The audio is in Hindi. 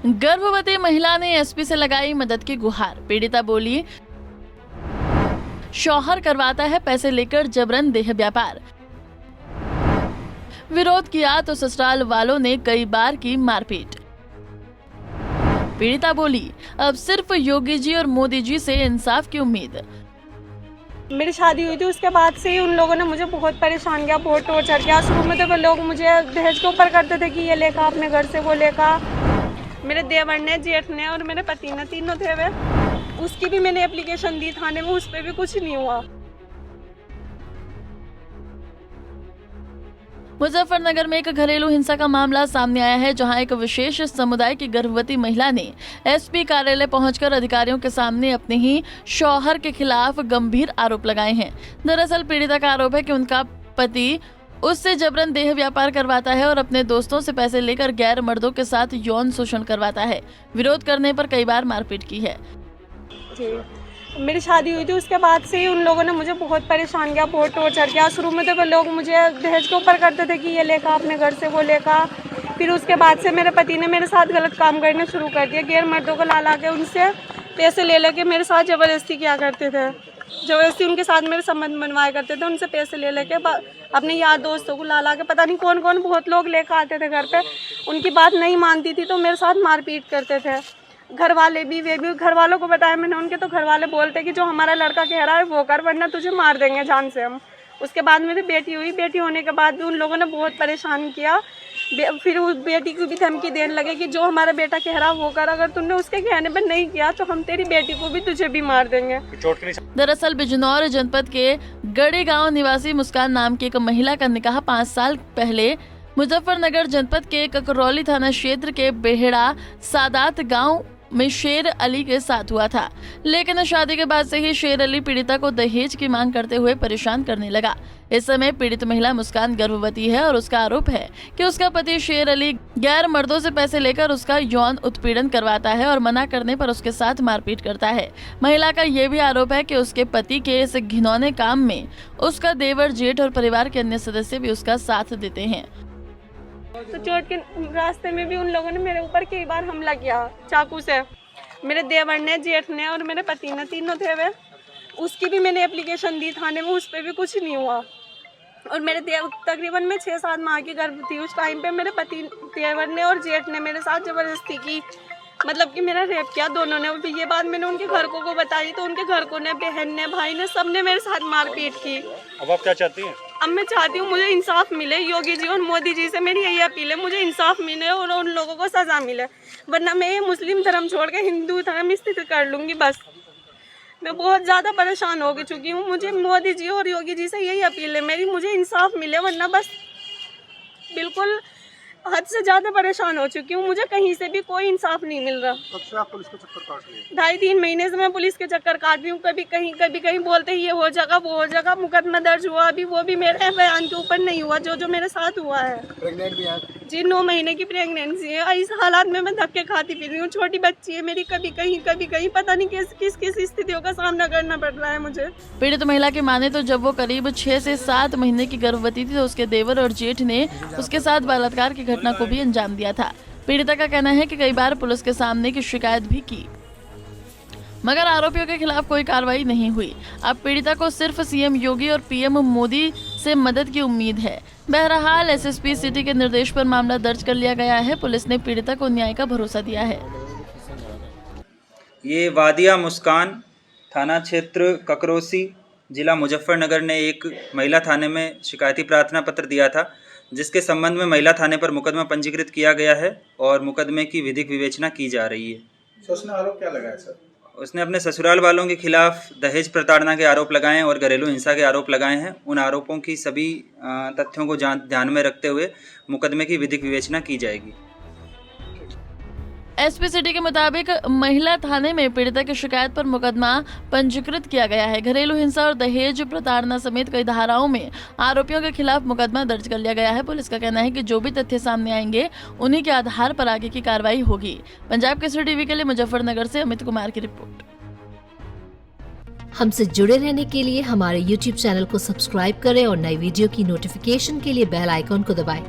गर्भवती महिला ने एसपी से लगाई मदद की गुहार। पीड़िता बोली, शौहर करवाता है पैसे लेकर जबरन देह व्यापार। विरोध किया तो ससुराल वालों ने कई बार की मारपीट। पीड़िता बोली, अब सिर्फ योगी जी और मोदी जी से इंसाफ की उम्मीद। मेरी शादी हुई थी, उसके बाद से ही उन लोगों ने मुझे बहुत परेशान किया, बहुत टॉर्चर किया। शुरू में तो वो लोग मुझे दहेज के ऊपर करते थे कि ये लेखा अपने घर से, वो लेखा। मेरे देवर ने, जेठ ने और मेरे पति ने, तीनों थे वे। उसकी भी मैंने एप्लीकेशन दी थाने में, उस पर भी कुछ नहीं हुआ। मुजफ्फरनगर में एक घरेलू हिंसा का मामला सामने आया है, जहां एक विशेष समुदाय की गर्भवती महिला ने एसपी कार्यालय पहुंचकर अधिकारियों के सामने अपने ही शौहर के खिलाफ गंभीर आरोप लगाए हैं। दरअसल पीड़िता का आरोप है कि उनका पति उससे जबरन देह व्यापार करवाता है और अपने दोस्तों से पैसे लेकर गैर मर्दों के साथ यौन शोषण करवाता है। विरोध करने पर कई बार मारपीट की है। मेरी शादी हुई थी, उसके बाद से ही उन लोगों ने मुझे बहुत परेशान किया, बहुत टॉर्चर किया। शुरू में तो वो लोग मुझे दहेज के ऊपर करते थे कि ये लेखा अपने घर से, वो लेखा। फिर उसके बाद से मेरे पति ने मेरे साथ गलत काम करने शुरू कर दिया। गैर मर्दों को ला के उनसे पैसे ले लेके मेरे साथ ज़बरदस्ती किया करते थे। ज़बरदस्ती उनके साथ मेरे संबंध बनवाया करते थे, उनसे पैसे ले लेके अपने यार दोस्तों को ला के, पता नहीं कौन कौन बहुत लोग लेकर आते थे घर पे। उनकी बात नहीं मानती थी तो मेरे साथ मारपीट करते थे। घर वाले भी, वे भी, घर वालों को बताया मैंने उनके, तो घर वाले बोलते कि जो हमारा लड़का कह रहा है वो कर, वरना तुझे मार देंगे जान से हम। उसके बाद मेरी बेटी हुई, बेटी होने के बाद भी उन लोगों ने बहुत परेशान किया। फिर उस बेटी को भी धमकी देने लगे कि जो हमारा बेटा कह रहा है वो कर, अगर तुमने उसके कहने पर नहीं किया तो हम तेरी बेटी को भी, तुझे भी मार देंगे। दरअसल बिजनौर जनपद के गड़ी गांव निवासी मुस्कान नाम की एक महिला का निकाह 5 साल पहले मुजफ्फरनगर जनपद के ककरौली थाना क्षेत्र के बेहड़ा सादात गांव में शेर अली के साथ हुआ था। लेकिन शादी के बाद से ही शेर अली पीड़िता को दहेज की मांग करते हुए परेशान करने लगा। इस समय पीड़ित महिला मुस्कान गर्भवती है और उसका आरोप है कि उसका पति शेर अली गैर मर्दों से पैसे लेकर उसका यौन उत्पीड़न करवाता है और मना करने पर उसके साथ मारपीट करता है। महिला का यह भी आरोप है कि उसके पति के इस घिनौने काम में उसका देवर, जेठ और परिवार के अन्य सदस्य भी उसका साथ देते हैं। तो चोट के रास्ते में भी उन लोगों ने मेरे ऊपर कई बार हमला किया चाकू से। मेरे देवर ने, जेठ ने और मेरे पति ने, तीनों थे वे। उसकी भी मैंने एप्लीकेशन दी थाने में, उस पर भी कुछ नहीं हुआ। और मेरे तकरीबन मैं 6-7 माह की गर्भ थी। उस टाइम पे मेरे पति, देवर ने और जेठ ने मेरे साथ ज़बरदस्ती की, मतलब कि मेरा रेप किया दोनों ने। ये बात मैंने उनके घर को बताई तो उनके घर को ने, बहन ने, भाई ने, सब ने मेरे साथ मारपीट की। अब आप क्या चाहती हैं? अब मैं चाहती हूँ मुझे इंसाफ मिले। योगी जी और मोदी जी से मेरी यही अपील है, मुझे इंसाफ मिले और उन लोगों को सज़ा मिले, वरना मैं ये मुस्लिम धर्म छोड़ के हिंदू धर्म स्थित कर लूँगी। बस मैं बहुत ज़्यादा परेशान हो चुकी हूँ। मुझे मोदी जी और योगी जी से यही अपील है मेरी, मुझे इंसाफ मिले, वरना बस बिल्कुल हद से ज़्यादा परेशान हो चुकी हूँ। मुझे कहीं से भी कोई इंसाफ नहीं मिल रहा। कब से आप पुलिस के चक्कर काट रही हैं? 2.5-3 महीने से मैं पुलिस के चक्कर काट रही हूँ। कभी कहीं बोलते ये हो जगह, वो हो जगह। मुकदमा दर्ज हुआ अभी, वो भी मेरे बयान के ऊपर नहीं हुआ, जो मेरे साथ हुआ है। प्रेग्नेंट भी हैं? जी, 9 महीने की प्रेगनेंसी है। इस हालात में मैं धक्के खाती पी रही हूँ। छोटी बच्ची है मेरी, कभी कहीं पता नहीं किस स्थितियों का सामना करना पड़ रहा है मुझे। पीड़ित महिला के माने तो जब वो करीब 6 से 7 महीने की गर्भवती थी तो उसके देवर और जेठ ने उसके साथ बलात्कार की घटना को भी अंजाम दिया था। पीड़िता का कहना है कि कई बार पुलिस के सामने की शिकायत भी की, मगर आरोपियों के खिलाफ कोई कार्रवाई नहीं हुई। अब पीड़िता को सिर्फ सीएम योगी और पीएम मोदी से मदद की उम्मीद है। बहरहाल एसएसपी सिटी के निर्देश पर मामला दर्ज कर लिया गया है। पुलिस ने पीड़िता को न्याय का भरोसा दिया है। ये वादिया मुस्कान, थाना क्षेत्र ककरोसी, जिला मुजफ्फरनगर ने एक महिला थाने में शिकायती प्रार्थना पत्र दिया था, जिसके संबंध में महिला थाने पर मुकदमा पंजीकृत किया गया है और मुकदमे की विधिक विवेचना की जा रही है। तो उसने आरोप क्या लगाया सर? उसने अपने ससुराल वालों के खिलाफ दहेज प्रताड़ना के आरोप लगाए हैं और घरेलू हिंसा के आरोप लगाए हैं। उन आरोपों की सभी तथ्यों को ध्यान में रखते हुए मुकदमे की विधिक विवेचना की जाएगी। एसपी सिटी के मुताबिक महिला थाने में पीड़िता की शिकायत पर मुकदमा पंजीकृत किया गया है। घरेलू हिंसा और दहेज प्रताड़ना समेत कई धाराओं में आरोपियों के खिलाफ मुकदमा दर्ज कर लिया गया है। पुलिस का कहना है कि जो भी तथ्य सामने आएंगे उन्हीं के आधार पर आगे की कार्रवाई होगी। पंजाब केसरी टीवी के लिए मुजफ्फरनगर से अमित कुमार की रिपोर्ट। हमसे जुड़े रहने के लिए हमारे YouTube चैनल को सब्सक्राइब करें और नई वीडियो की नोटिफिकेशन के लिए बेल आइकॉन को दबाएं।